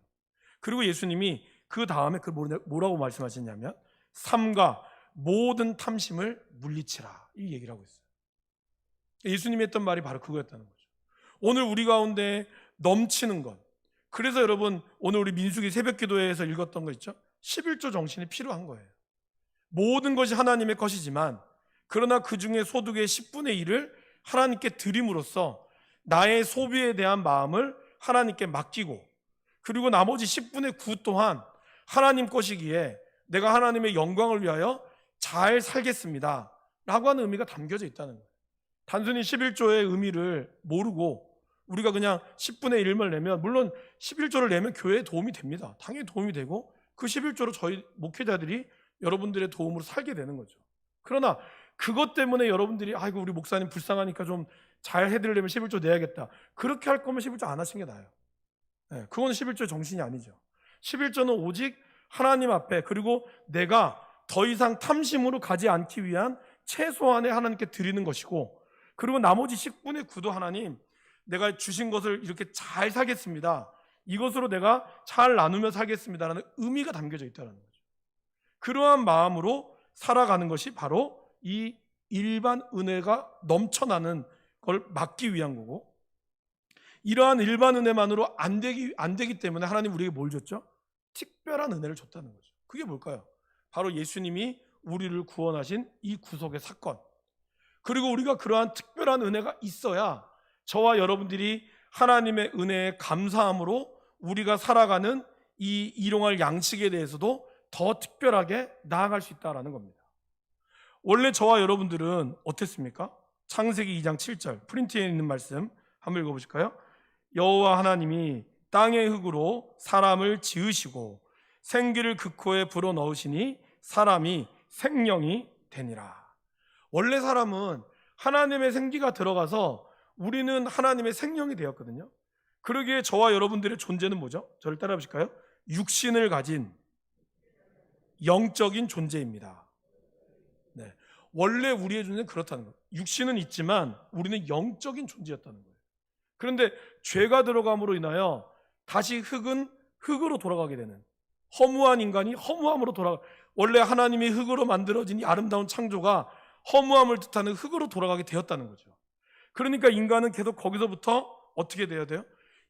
S1: 그리고 예수님이 그 다음에 그 뭐라고 말씀하셨냐면 삼가 모든 탐심을 물리치라, 이 얘기를 하고 있어요. 예수님이 했던 말이 바로 그거였다는 거죠. 오늘 우리 가운데 넘치는 것, 그래서 여러분 오늘 우리 민수기 새벽기도회에서 읽었던 거 있죠? 11조 정신이 필요한 거예요. 모든 것이 하나님의 것이지만 그러나 그 중에 소득의 10분의 1을 하나님께 드림으로써 나의 소비에 대한 마음을 하나님께 맡기고, 그리고 나머지 10분의 9 또한 하나님 것이기에 내가 하나님의 영광을 위하여 잘 살겠습니다 라고 하는 의미가 담겨져 있다는 거예요. 단순히 11조의 의미를 모르고 우리가 그냥 10분의 1만 내면, 물론 11조를 내면 교회에 도움이 됩니다. 당연히 도움이 되고 그 11조로 저희 목회자들이 여러분들의 도움으로 살게 되는 거죠. 그러나 그것 때문에 여러분들이 아이고 우리 목사님 불쌍하니까 좀 잘 해드리려면 11조 내야겠다, 그렇게 할 거면 11조 안 하시는 게 나아요. 그건 11조의 정신이 아니죠. 11조는 오직 하나님 앞에, 그리고 내가 더 이상 탐심으로 가지 않기 위한 최소한의 하나님께 드리는 것이고, 그리고 나머지 10분의 9도 하나님, 내가 주신 것을 이렇게 잘 살겠습니다, 이것으로 내가 잘 나누며 살겠습니다라는 의미가 담겨져 있다는 거죠. 그러한 마음으로 살아가는 것이 바로 이 일반 은혜가 넘쳐나는 걸 막기 위한 거고, 이러한 일반 은혜만으로 안 되기 때문에 하나님 우리에게 뭘 줬죠? 특별한 은혜를 줬다는 거죠. 그게 뭘까요? 바로 예수님이 우리를 구원하신 이 구속의 사건, 그리고 우리가 그러한 특별한 은혜가 있어야 저와 여러분들이 하나님의 은혜에 감사함으로 우리가 살아가는 이 일용할 양식에 대해서도 더 특별하게 나아갈 수 있다는 겁니다. 원래 저와 여러분들은 어땠습니까? 창세기 2장 7절 프린트에 있는 말씀 한번 읽어보실까요? 여호와 하나님이 땅의 흙으로 사람을 지으시고 생기를 그 코에 불어넣으시니 사람이 생명이 되니라. 원래 사람은 하나님의 생기가 들어가서 우리는 하나님의 생명이 되었거든요. 그러기에 저와 여러분들의 존재는 뭐죠? 저를 따라 보실까요? 육신을 가진 영적인 존재입니다. 네. 원래 우리의 존재는 그렇다는 거예요. 육신은 있지만 우리는 영적인 존재였다는 거예요. 그런데 죄가 들어감으로 인하여 다시 흙은 흙으로 돌아가게 되는, 허무한 인간이 허무함으로 돌아가, 원래 하나님이 흙으로 만들어진 이 아름다운 창조가 허무함을 뜻하는 흙으로 돌아가게 되었다는 거죠. 그러니까 인간은 계속 거기서부터 어떻게 돼야 돼요?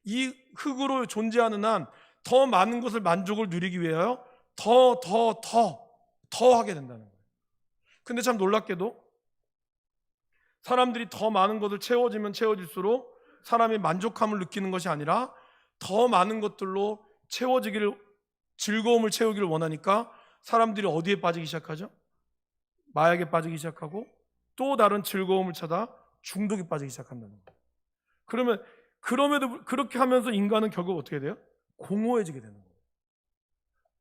S1: 이 흙으로 존재하는 한 더 많은 것을 만족을 누리기 위하여 더 하게 된다는 거예요. 근데 참 놀랍게도 사람들이 더 많은 것을 채워지면 채워질수록 사람이 만족함을 느끼는 것이 아니라 더 많은 것들로 채워지기를, 즐거움을 채우기를 원하니까 사람들이 어디에 빠지기 시작하죠? 마약에 빠지기 시작하고 또 다른 즐거움을 찾아 중독에 빠지기 시작한다는 거예요. 그럼에도 그렇게 하면서 인간은 결국 어떻게 돼요? 공허해지게 되는 거예요.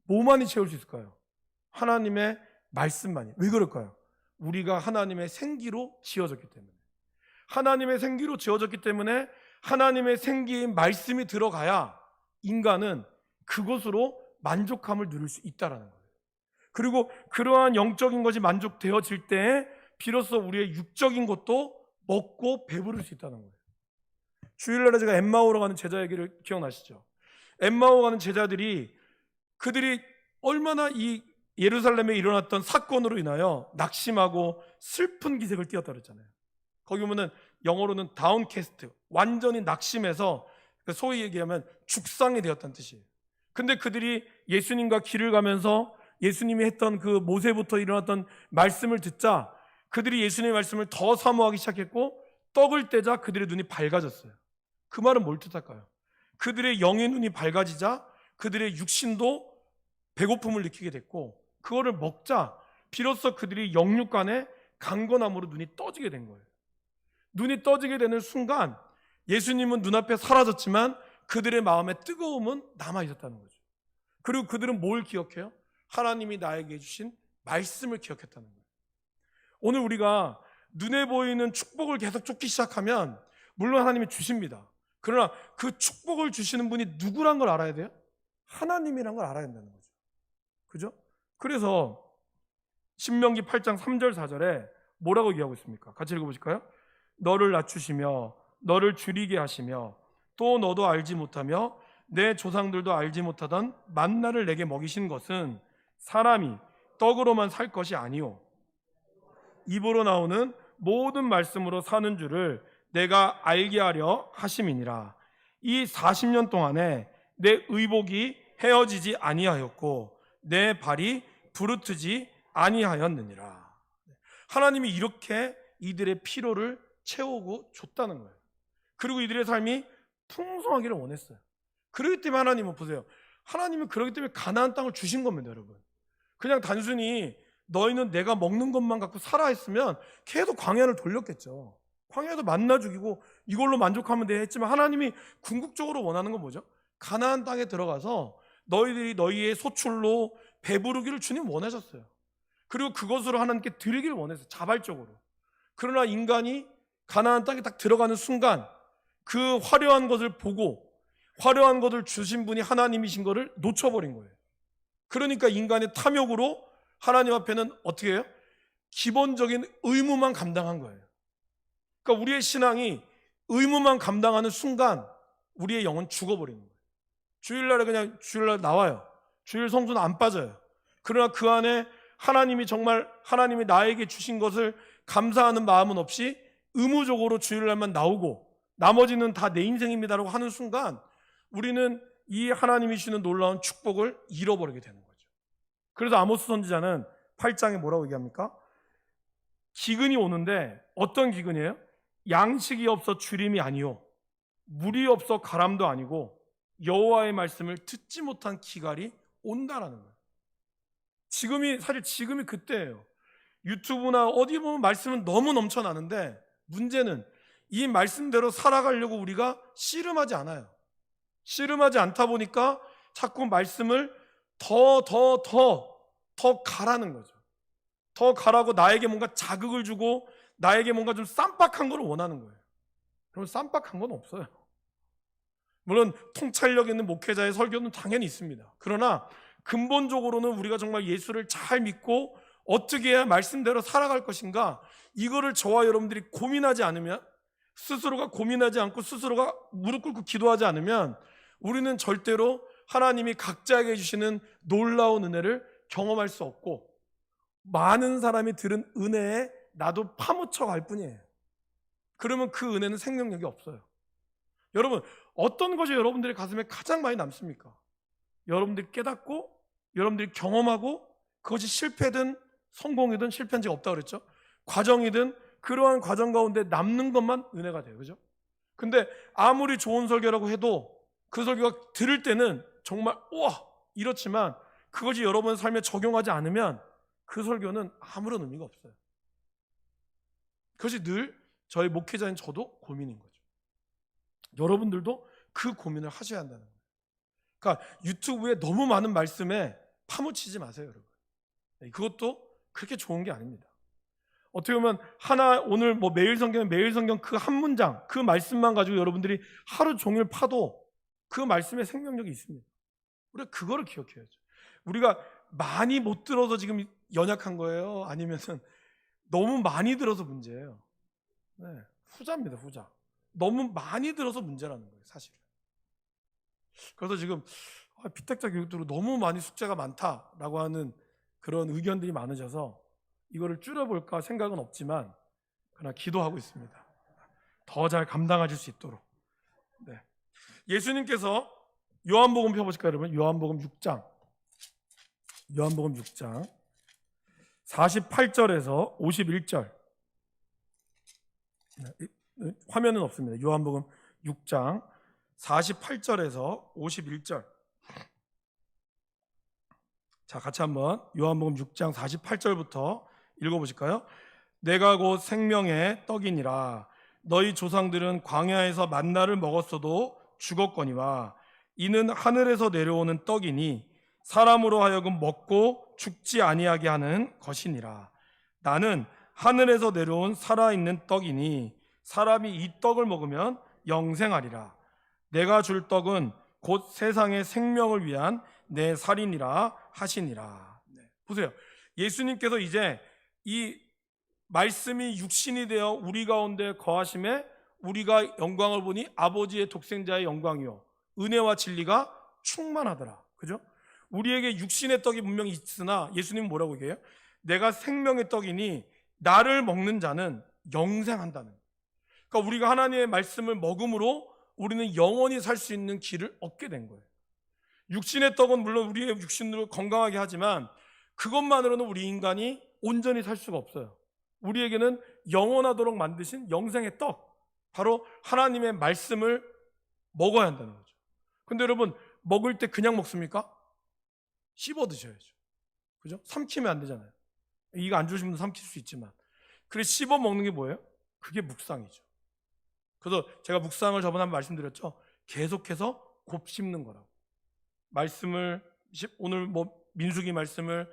S1: 뭐만이 채울 수 있을까요? 하나님의 말씀만이. 왜 그럴까요? 우리가 하나님의 생기로 지어졌기 때문에. 하나님의 생기로 지어졌기 때문에 하나님의 생기인 말씀이 들어가야 인간은 그것으로 만족함을 누릴 수 있다는 거예요. 그리고 그러한 영적인 것이 만족되어질 때에 비로소 우리의 육적인 것도 먹고 배부를 수 있다는 거예요. 주일날에 제가 엠마오로 가는 제자 얘기를 기억나시죠? 엠마오 가는 제자들이, 그들이 얼마나 이 예루살렘에 일어났던 사건으로 인하여 낙심하고 슬픈 기색을 띄었다 그랬잖아요. 거기 보면은 영어로는 다운캐스트, 완전히 낙심해서 소위 얘기하면 죽상이 되었다는 뜻이에요. 근데 그들이 예수님과 길을 가면서 예수님이 했던 그 모세부터 일어났던 말씀을 듣자 그들이 예수님의 말씀을 더 사모하기 시작했고, 떡을 떼자 그들의 눈이 밝아졌어요. 그 말은 뭘 뜻할까요? 그들의 영의 눈이 밝아지자 그들의 육신도 배고픔을 느끼게 됐고, 그거를 먹자 비로소 그들이 영육간에 강건함으로 눈이 떠지게 된 거예요. 눈이 떠지게 되는 순간 예수님은 눈앞에 사라졌지만 그들의 마음에 뜨거움은 남아있었다는 거죠. 그리고 그들은 뭘 기억해요? 하나님이 나에게 해주신 말씀을 기억했다는 거예요. 오늘 우리가 눈에 보이는 축복을 계속 쫓기 시작하면 물론 하나님이 주십니다. 그러나 그 축복을 주시는 분이 누구란 걸 알아야 돼요? 하나님이란 걸 알아야 된다는 거죠. 그죠? 그래서 신명기 8장 3절 4절에 뭐라고 얘기하고 있습니까? 같이 읽어보실까요? 너를 낮추시며 너를 줄이게 하시며 또 너도 알지 못하며 내 조상들도 알지 못하던 만나를 내게 먹이신 것은 사람이 떡으로만 살 것이 아니오 입으로 나오는 모든 말씀으로 사는 줄을 내가 알게 하려 하심이니라. 이 40년 동안에 내 의복이 헤어지지 아니하였고 내 발이 부르트지 아니하였느니라. 하나님이 이렇게 이들의 피로를 채우고 줬다는 거예요. 그리고 이들의 삶이 풍성하기를 원했어요. 그렇기 때문에 하나님은 보세요. 하나님은 그렇기 때문에 가나안 땅을 주신 겁니다, 여러분. 그냥 단순히 너희는 내가 먹는 것만 갖고 살아 했으면 계속 광야를 돌렸겠죠. 광야에서 만나 죽이고 이걸로 만족하면 돼 했지만 하나님이 궁극적으로 원하는 건 뭐죠? 가나안 땅에 들어가서 너희들이 너희의 소출로 배부르기를 주님 원하셨어요. 그리고 그것으로 하나님께 드리기를 원했어요, 자발적으로. 그러나 인간이 가나안 땅에 딱 들어가는 순간 그 화려한 것을 보고 화려한 것을 주신 분이 하나님이신 것을 놓쳐버린 거예요. 그러니까 인간의 탐욕으로 하나님 앞에는 어떻게 해요? 기본적인 의무만 감당한 거예요. 그러니까 우리의 신앙이 의무만 감당하는 순간 우리의 영은 죽어버리는 거예요. 주일날에 그냥 주일날 나와요. 주일 성수는 안 빠져요. 그러나 그 안에 하나님이 정말 하나님이 나에게 주신 것을 감사하는 마음은 없이 의무적으로 주일날만 나오고 나머지는 다 내 인생입니다라고 하는 순간 우리는 이 하나님이 주시는 놀라운 축복을 잃어버리게 되는 거죠. 그래서 아모스 선지자는 8장에 뭐라고 얘기합니까? 기근이 오는데 어떤 기근이에요? 양식이 없어 주림이 아니요 물이 없어 가람도 아니고 여호와의 말씀을 듣지 못한 기갈이 온다라는 거예요. 사실 지금이 그때예요. 유튜브나 어디 보면 말씀은 너무 넘쳐나는데 문제는 이 말씀대로 살아가려고 우리가 씨름하지 않아요. 씨름하지 않다 보니까 자꾸 말씀을 더 가라는 거죠. 더 가라고 나에게 뭔가 자극을 주고 나에게 뭔가 좀 쌈박한 걸 원하는 거예요. 그럼 쌈박한 건 없어요. 물론 통찰력 있는 목회자의 설교는 당연히 있습니다. 그러나 근본적으로는 우리가 정말 예수를 잘 믿고 어떻게 해야 말씀대로 살아갈 것인가, 이거를 저와 여러분들이 고민하지 않으면, 스스로가 고민하지 않고 스스로가 무릎 꿇고 기도하지 않으면 우리는 절대로 하나님이 각자에게 주시는 놀라운 은혜를 경험할 수 없고, 많은 사람이 들은 은혜에 나도 파묻혀 갈 뿐이에요. 그러면 그 은혜는 생명력이 없어요. 여러분, 어떤 것이 여러분들의 가슴에 가장 많이 남습니까? 여러분들이 깨닫고 여러분들이 경험하고 그것이 실패든 성공이든 실패한 적이 없다고 그랬죠. 과정이든 그러한 과정 가운데 남는 것만 은혜가 돼요. 그죠? 근데 아무리 좋은 설교라고 해도 그 설교가 들을 때는 정말 우와 이렇지만 그것이 여러분의 삶에 적용하지 않으면 그 설교는 아무런 의미가 없어요. 그것이 늘 저희 목회자인 저도 고민인 거죠. 여러분들도 그 고민을 하셔야 한다는 거예요. 그러니까 유튜브에 너무 많은 말씀에 파묻히지 마세요, 여러분. 그것도 그렇게 좋은 게 아닙니다. 어떻게 보면 오늘 매일 성경 그 한 문장, 그 말씀만 가지고 여러분들이 하루 종일 파도 그 말씀에 생명력이 있습니다. 우리가 그거를 기억해야죠. 우리가 많이 못 들어서 지금 연약한 거예요? 아니면은 너무 많이 들어서 문제예요? 네, 후자입니다, 후자. 너무 많이 들어서 문제라는 거예요, 사실은. 그래서 지금 비택자 교육들로 너무 많이 숙제가 많다라고 하는 그런 의견들이 많으셔서 이거를 줄여볼까 생각은 없지만 그러나 기도하고 있습니다. 더 잘 감당하실 수 있도록. 네. 예수님께서 요한복음 펴보실까요, 여러분? 요한복음 6장 48절에서 51절. 화면은 없습니다. 요한복음 6장 48절에서 51절. 자, 같이 한번 요한복음 6장 48절부터 읽어보실까요? 내가 곧 생명의 떡이니라. 너희 조상들은 광야에서 만나를 먹었어도 죽었거니와 이는 하늘에서 내려오는 떡이니 사람으로 하여금 먹고 죽지 아니하게 하는 것이니라. 나는 하늘에서 내려온 살아있는 떡이니 사람이 이 떡을 먹으면 영생하리라. 내가 줄 떡은 곧 세상의 생명을 위한 내 살이니라 하시니라. 보세요. 예수님께서 이제 이 말씀이 육신이 되어 우리 가운데 거하심에 우리가 영광을 보니 아버지의 독생자의 영광이요 은혜와 진리가 충만하더라. 그죠? 우리에게 육신의 떡이 분명히 있으나 예수님은 뭐라고 얘기해요? 내가 생명의 떡이니 나를 먹는 자는 영생한다는. 그러니까 우리가 하나님의 말씀을 먹음으로 우리는 영원히 살 수 있는 길을 얻게 된 거예요. 육신의 떡은 물론 우리의 육신으로 건강하게 하지만 그것만으로는 우리 인간이 온전히 살 수가 없어요. 우리에게는 영원하도록 만드신 영생의 떡, 바로 하나님의 말씀을 먹어야 한다는 거죠. 근데 여러분, 먹을 때 그냥 먹습니까? 씹어 드셔야죠. 그죠? 삼키면 안 되잖아요. 이거 안 주시면 삼킬 수 있지만. 그래서 씹어 먹는 게 뭐예요? 그게 묵상이죠. 그래서 제가 묵상을 저번에 한번 말씀드렸죠. 계속해서 곱씹는 거라고. 말씀을 오늘 민수기 말씀을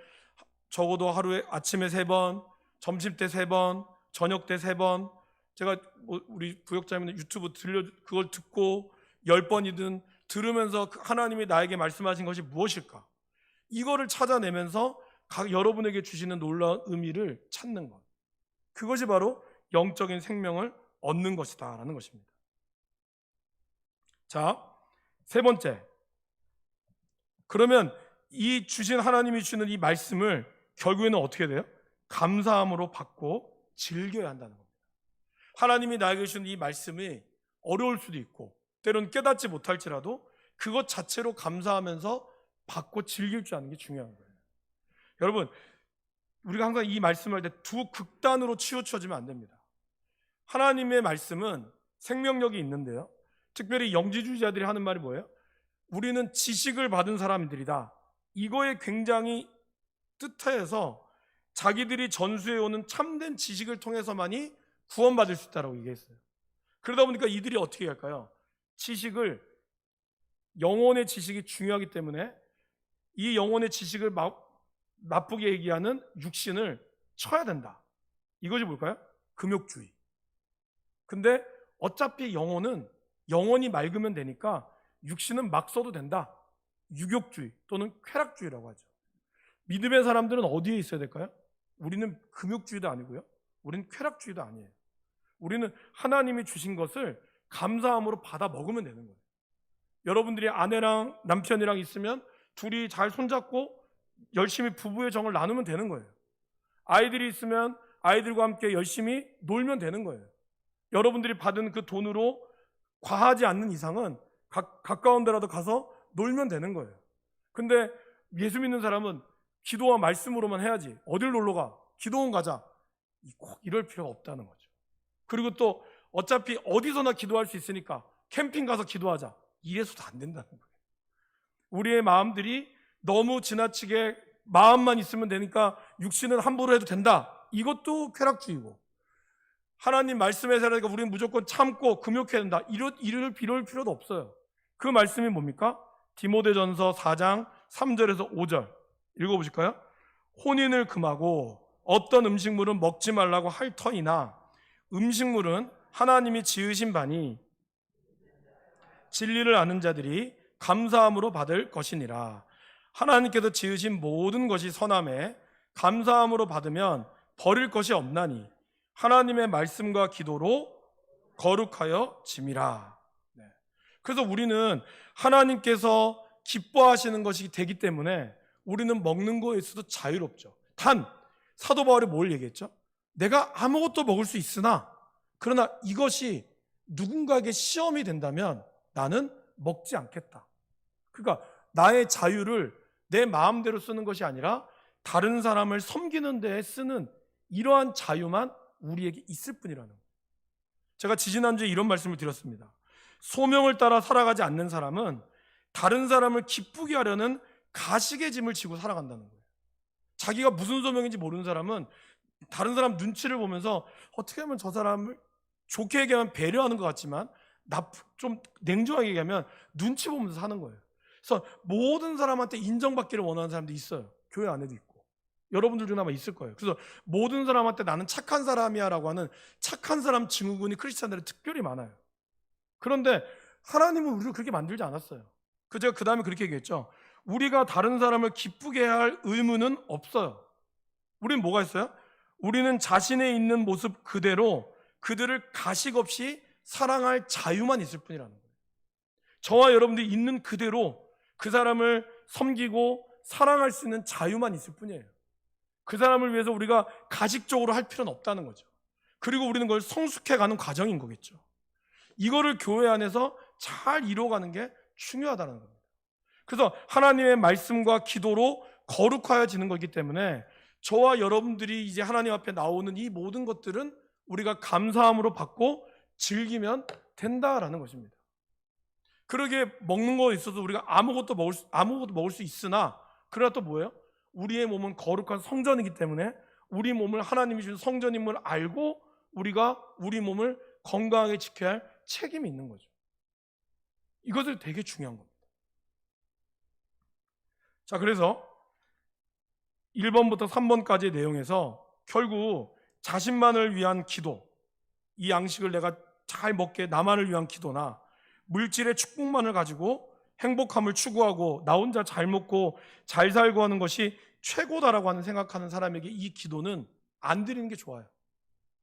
S1: 적어도 하루에 아침에 3번, 점심 때 3번, 저녁 때 3번. 제가 우리 부역자님은 유튜브 그걸 듣고 10번이든 들으면서 하나님이 나에게 말씀하신 것이 무엇일까? 이거를 찾아내면서 여러분에게 주시는 놀라운 의미를 찾는 것. 그것이 바로 영적인 생명을 얻는 것이다 라는 것입니다. 자, 3번째. 그러면 이 주신 하나님이 주시는 이 말씀을 결국에는 어떻게 돼요? 감사함으로 받고 즐겨야 한다는 겁니다. 하나님이 나에게 주신 이 말씀이 어려울 수도 있고 때로는 깨닫지 못할지라도 그것 자체로 감사하면서 받고 즐길 줄 아는 게 중요한 거예요. 여러분, 우리가 항상 이 말씀할 때 두 극단으로 치우쳐지면 안 됩니다. 하나님의 말씀은 생명력이 있는데요, 특별히 영지주의자들이 하는 말이 뭐예요? 우리는 지식을 받은 사람들이다. 이거에 굉장히 뜻해서 자기들이 전수해오는 참된 지식을 통해서만이 구원받을 수 있다고 얘기했어요. 그러다 보니까 이들이 어떻게 할까요? 영혼의 지식이 중요하기 때문에 이 영혼의 지식을 나쁘게 얘기하는 육신을 쳐야 된다. 이것이 뭘까요? 금욕주의. 근데 어차피 영혼이 맑으면 되니까 육신은 막 써도 된다. 유욕주의 또는 쾌락주의라고 하죠. 믿음의 사람들은 어디에 있어야 될까요? 우리는 금욕주의도 아니고요, 우리는 쾌락주의도 아니에요. 우리는 하나님이 주신 것을 감사함으로 받아 먹으면 되는 거예요. 여러분들이 아내랑 남편이랑 있으면 둘이 잘 손잡고 열심히 부부의 정을 나누면 되는 거예요. 아이들이 있으면 아이들과 함께 열심히 놀면 되는 거예요. 여러분들이 받은 그 돈으로 과하지 않는 이상은 가까운 데라도 가서 놀면 되는 거예요. 근데 예수 믿는 사람은 기도와 말씀으로만 해야지, 어딜 놀러 가? 기도원 가자. 꼭 이럴 필요가 없다는 거죠. 그리고 또 어차피 어디서나 기도할 수 있으니까 캠핑 가서 기도하자. 이래서도 안 된다는 거예요. 우리의 마음들이 너무 지나치게 마음만 있으면 되니까 육신은 함부로 해도 된다. 이것도 쾌락주의고, 하나님 말씀에 살아니까 우리는 무조건 참고 금욕해야 된다. 이럴 필요도 없어요. 그 말씀이 뭡니까? 디모데전서 4장 3절에서 5절 읽어보실까요? 혼인을 금하고 어떤 음식물은 먹지 말라고 할 터이나 음식물은 하나님이 지으신 바니 진리를 아는 자들이 감사함으로 받을 것이니라. 하나님께서 지으신 모든 것이 선함에 감사함으로 받으면 버릴 것이 없나니 하나님의 말씀과 기도로 거룩하여 짐이라. 그래서 우리는 하나님께서 기뻐하시는 것이 되기 때문에 우리는 먹는 거에서도 자유롭죠. 단 사도 바울이 뭘 얘기했죠? 내가 아무것도 먹을 수 있으나 그러나 이것이 누군가에게 시험이 된다면 나는 먹지 않겠다. 그러니까 나의 자유를 내 마음대로 쓰는 것이 아니라 다른 사람을 섬기는 데에 쓰는 이러한 자유만 우리에게 있을 뿐이라는 거예요. 제가 지지난주에 이런 말씀을 드렸습니다. 소명을 따라 살아가지 않는 사람은 다른 사람을 기쁘게 하려는 가식의 짐을 지고 살아간다는 거예요. 자기가 무슨 소명인지 모르는 사람은 다른 사람 눈치를 보면서 어떻게 하면 저 사람을 좋게 얘기하면 배려하는 것 같지만 좀 냉정하게 얘기하면 눈치 보면서 사는 거예요. 그래서 모든 사람한테 인정받기를 원하는 사람도 있어요. 교회 안에도 있고 여러분들 중에 아마 있을 거예요. 그래서 모든 사람한테 나는 착한 사람이야 라고 하는 착한 사람 증후군이 크리스찬들은 특별히 많아요. 그런데 하나님은 우리를 그렇게 만들지 않았어요. 제가 그 다음에 그렇게 얘기했죠. 우리가 다른 사람을 기쁘게 해야 할 의무는 없어요. 우리는 뭐가 있어요? 우리는 자신의 있는 모습 그대로 그들을 가식 없이 사랑할 자유만 있을 뿐이라는 거예요. 저와 여러분들이 있는 그대로 그 사람을 섬기고 사랑할 수 있는 자유만 있을 뿐이에요. 그 사람을 위해서 우리가 가식적으로 할 필요는 없다는 거죠. 그리고 우리는 그걸 성숙해가는 과정인 거겠죠. 이거를 교회 안에서 잘 이루어가는 게 중요하다는 겁니다. 그래서 하나님의 말씀과 기도로 거룩하여지는 거기 때문에 저와 여러분들이 이제 하나님 앞에 나오는 이 모든 것들은 우리가 감사함으로 받고 즐기면 된다라는 것입니다. 그러게 먹는 거에 있어서 우리가 아무것도 먹을 수 있으나 그러나 또 뭐예요? 우리의 몸은 거룩한 성전이기 때문에 우리 몸을 하나님이 주신 성전임을 알고 우리가 우리 몸을 건강하게 지켜야 할 책임이 있는 거죠. 이것을 되게 중요한 겁니다. 자, 그래서 1번부터 3번까지의 내용에서 결국 자신만을 위한 기도, 이 양식을 내가 잘 먹게 나만을 위한 기도나 물질의 축복만을 가지고 행복함을 추구하고 나 혼자 잘 먹고 잘 살고 하는 것이 최고다라고 하는 생각하는 사람에게 이 기도는 안 드리는 게 좋아요.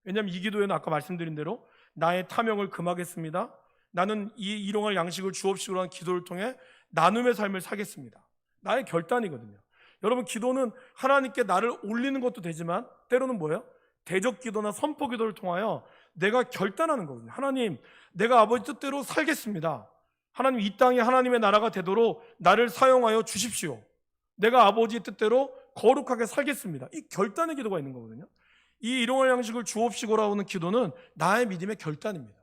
S1: 왜냐하면 이 기도에는 아까 말씀드린 대로 나의 탐욕을 금하겠습니다. 나는 이 일용할 양식을 주옵시고 하는 기도를 통해 나눔의 삶을 살겠습니다. 나의 결단이거든요. 여러분, 기도는 하나님께 나를 올리는 것도 되지만 때로는 뭐예요? 대적 기도나 선포 기도를 통하여 내가 결단하는 거거든요. 하나님, 내가 아버지 뜻대로 살겠습니다. 하나님, 이 땅이 하나님의 나라가 되도록 나를 사용하여 주십시오. 내가 아버지의 뜻대로 거룩하게 살겠습니다. 이 결단의 기도가 있는 거거든요. 이 일용할 양식을 주옵시고라고 하는 기도는 나의 믿음의 결단입니다.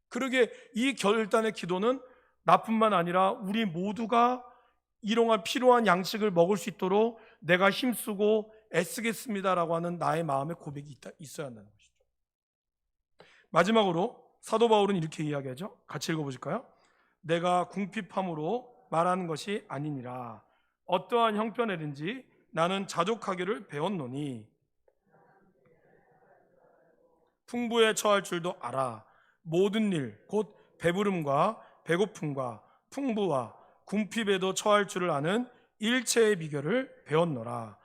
S1: 그러게 이 결단의 기도는 나뿐만 아니라 우리 모두가 일용할 필요한 양식을 먹을 수 있도록 내가 힘쓰고 애쓰겠습니다라고 하는 나의 마음의 고백이 있어야 한다는 것이죠. 마지막으로 사도 바울은 이렇게 이야기하죠. 같이 읽어보실까요? 내가 궁핍함으로 말하는 것이 아니니라. 어떠한 형편에든지 나는 자족하기를 배웠노니 풍부에 처할 줄도 알아. 모든 일 곧 배부름과 배고픔과 풍부와 궁핍에도 처할 줄을 아는 일체의 비결을 배웠노라.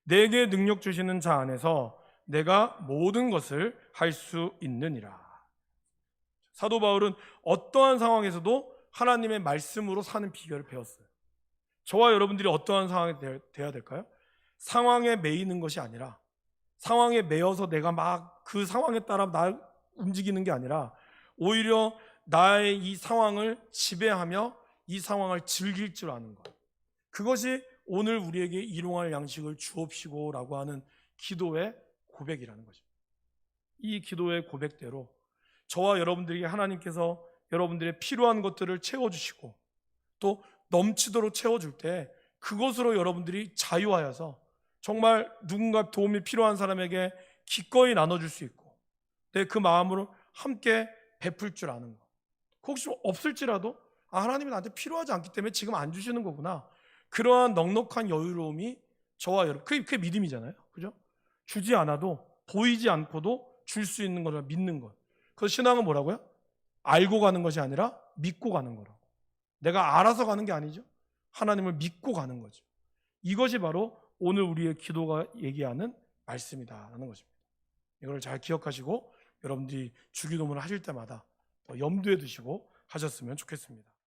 S1: 내게 능력 주시는 자 안에서 내가 모든 것을 할 수 있느니라. 사도 바울은 어떠한 상황에서도 하나님의 말씀으로 사는 비결을 배웠어요. 저와 여러분들이 어떠한 상황에 돼야 될까요? 상황에 매이는 것이 아니라, 상황에 매여서 내가 막 그 상황에 따라 움직이는 게 아니라 오히려 나의 이 상황을 지배하며 이 상황을 즐길 줄 아는 것. 그것이 오늘 우리에게 일용할 양식을 주옵시고라고 하는 기도의 고백이라는 것입니다. 이 기도의 고백대로 저와 여러분들에게 하나님께서 여러분들의 필요한 것들을 채워주시고 또 넘치도록 채워줄 때 그것으로 여러분들이 자유하여서 정말 누군가 도움이 필요한 사람에게 기꺼이 나눠줄 수 있고 그 마음으로 함께 베풀 줄 아는 것. 혹시 없을지라도 하나님이 나한테 필요하지 않기 때문에 지금 안 주시는 거구나. 그러한 넉넉한 여유로움이 저와 여러분, 그게 믿음이잖아요. 그죠? 주지 않아도 보이지 않고도 줄 수 있는 것을 믿는 것. 그래서 신앙은 뭐라고요? 알고 가는 것이 아니라 믿고 가는 거라고. 내가 알아서 가는 게 아니죠. 하나님을 믿고 가는 거죠. 이것이 바로 오늘 우리의 기도가 얘기하는 말씀이다라는 것입니다. 이걸 잘 기억하시고 여러분들이 주기도문을 하실 때마다 염두에 두시고 하셨으면 좋겠습니다.